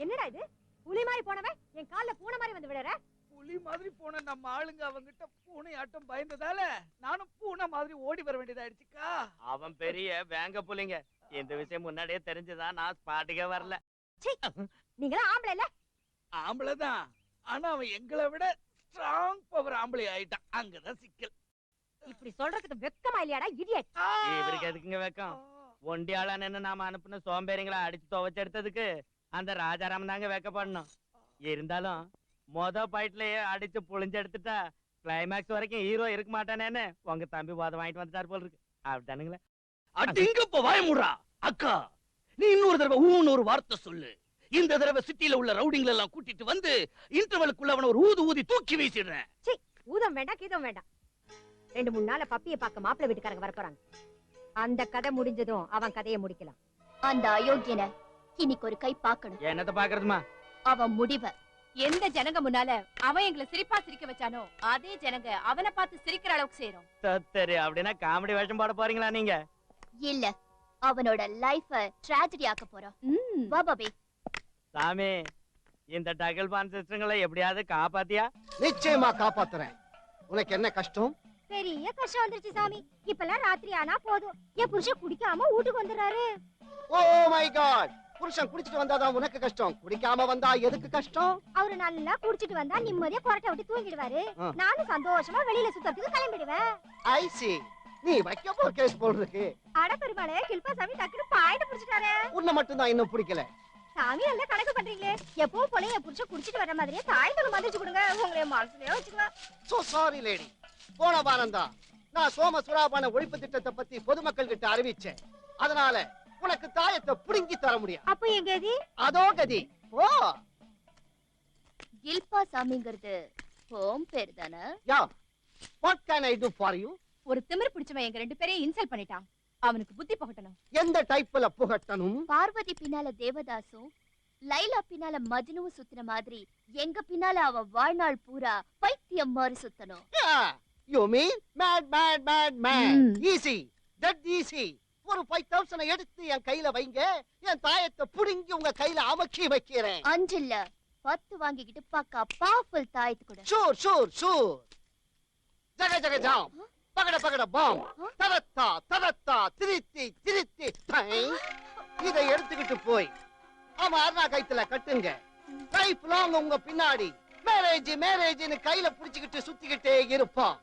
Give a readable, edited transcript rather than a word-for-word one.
என்னடா இது? புலி மாதிரி போனவன் என் கால்ல பூனை மாதிரி வந்து விடுற. புலி மாதிரி போன நம்ம ஆளுங்க அவங்கிட்ட பூனை ஆட்டம் பயந்ததால நானும் பூனை மாதிரி ஓடி வர வேண்டியதாயிடுச்சுக்கா. அவன் பெரிய வேங்க புலிங்க. இந்த விஷயம் முன்னாடியே தெரிஞ்சுதான் நான் ஸ்பாட்டுக்கே வரல. நீங்களா ஆம்பளை இல்ல? ஆம்பளைதான். ஆனா அவன் எங்களை விட ஸ்ட்ராங் பவர் ஆம்பளை ஆயிட்டான். அங்கதான் சிக்கல். இப்படி சொல்றதுக்கு வெக்கமா இல்லையாடா இடியட்? இவருக்கு எதுக்குங்க வெக்கம்? ஒண்டியாளா நின்னு நாம அனுப்புன சோம்பேறிங்களா அடிச்சு துவைச்சு எடுத்ததுக்கு அந்த ராஜாராமன் தாங்க வெக்கப்படணும். இருந்தாலும் மொத பைட்லயே அடிச்சு புளிஞ்சு எடுத்துட்டா கிளைமேக்ஸ் வரைக்கும் ஹீரோ இருக்க மாட்டானேன்னு உங்க தம்பி வாதம் வாங்கிட்டு வந்துட்டாரு போல இருக்கு. அப்படித்தானுங்களே. அடிங்கப்ப வாய மூடுறா. அக்கா, நீ இன்னொரு தடவை ஊன்னு ஒரு வார்த்தை சொல்லு. இந்த தடவை சிட்டில உள்ள ரவுடிங்களை எல்லாம் கூட்டிட்டு வந்து இன்டர்வலுக்குள்ள அவன ஒரு ஊது ஊதி தூக்கி வீசிடுறேன். ஊதம் வேண்டாம் கீதம் வேண்டாம். 2-3 நாள்ல பப்பியை பார்க்க மாப்பிள்ளை வீட்டுக்காரங்க வர போறாங்க. அந்த கதை முடிஞ்சதும் அவன் கதையை முடிக்கலாம். அந்த அயோக்கியனை இன்னைக்கு ஒரு கை பார்க்கணும். என்னத்த பாக்குறதுமா? அவன் முடிவ எந்த ஜனங்க முன்னால அவன் எங்களை சிரிப்பா சிரிக்க வச்சானோ அதே ஜனங்க அவனை பார்த்து சிரிக்கிற அளவுக்கு செய்யறோம். சரி, அப்படின்னா காமெடி வேஷம் போட போறீங்களா நீங்க? இல்ல, அவனோட லைஃப ட்ராஜடி ஆக்க போறோம். வா பாபி. சாமி, இந்த டகல் பான் சிஸ்டங்களை எப்படியாவது காப்பாத்தியா? நிச்சயமா காப்பாத்துறேன். உனக்கு என்ன கஷ்டம்? பெரிய கஷ்டம் வந்துருச்சு சாமி. இப்பெல்லாம் ராத்திரி ஆனா போதும் என் புருஷன் குடிக்காம வீட்டுக்கு வந்துடுறாரு. ஓ மை காட், புருஷன் குடிச்சிட்டு வந்தாதான் உனக்கு கஷ்டம், குடிக்காம வந்தா எதுக்கு கஷ்டம்? அவரு நல்லா குடிச்சிட்டு வந்தா நிம்மதியா கொரட்டை விட்டு தூங்கிடுவாரு. நானும் சந்தோஷமா வெளியில சுத்தறதுக்கு கிளம்பிடுவேன். ஐ சி, நீ வைக்க போற கேஸ் போல் இருக்கு. அட பெருமாளே, கில்பா சாமி டக்குனு பாயிண்ட் புடிச்சிட்டாரே. உன்னை மட்டும் தான் இன்னும் பிடிக்கல. சாமி நல்லா கணக்கு பண்றீங்களே. எப்பவும் போல என் புருஷன் குடிச்சிட்டு வர மாதிரியே தாய்த்தோடு மந்திரிச்சு கொடுங்க. உங்களை மனசுலயே வச்சுக்குவேன். So sorry lady. போன வாரம் தான் நான் சோம சுறாபான ஒழிப்பு திட்டத்தை பத்தி பொதுமக்கள் கிட்ட அறிவிச்சேன். அதனால உனக்கு தாயத்தை புடுங்கி தர முடியும். அப்ப எங்க கதி? அதோ கதி. ஓ, கில்பா சாமிங்கிறது ஹோம் பேர் தானே? யா, what can I do for you? ஒரு திமிர் பிடிச்சவன் எங்க 2 பேரையும் இன்சல்ட் பண்ணிட்டான். அவனுக்கு புத்தி புகட்டணும். எந்த டைப்ல புகட்டணும்? பார்வதி பின்னால தேவதாசும் லைலா பின்னால மஜ்னுவும் சுத்தின மாதிரி எங்க பின்னால அவ வாழ்நாள் பூரா பைத்தியம் மாதிரி சுத்தணும். You mean mad mad mad mad? Easy, that easy. ஒரு 5000 எடுத்து என் கையில வைங்க, என் தாயத்தை புடுங்கி உங்க கையில அமக்கி வைக்கிறேன். 5 இல்ல 10 வாங்கிக்கிட்டு பக்கா பவர்ஃபுல் தாயத்து கூட. Sure sure sure. ஜக ஜக ஜாம், பகட பகட பாம், தரத்தா தரத்தா திருத்தி திருத்தி தை. இதை எடுத்துக்கிட்டு போய் ஆமா அருணா கைத்துல கட்டுங்க. லைஃப் லாங் உங்க பின்னாடி மேரேஜ் மேரேஜ்னு கையில புடிச்சுக்கிட்டு சுத்திக்கிட்டே இருப்பான்.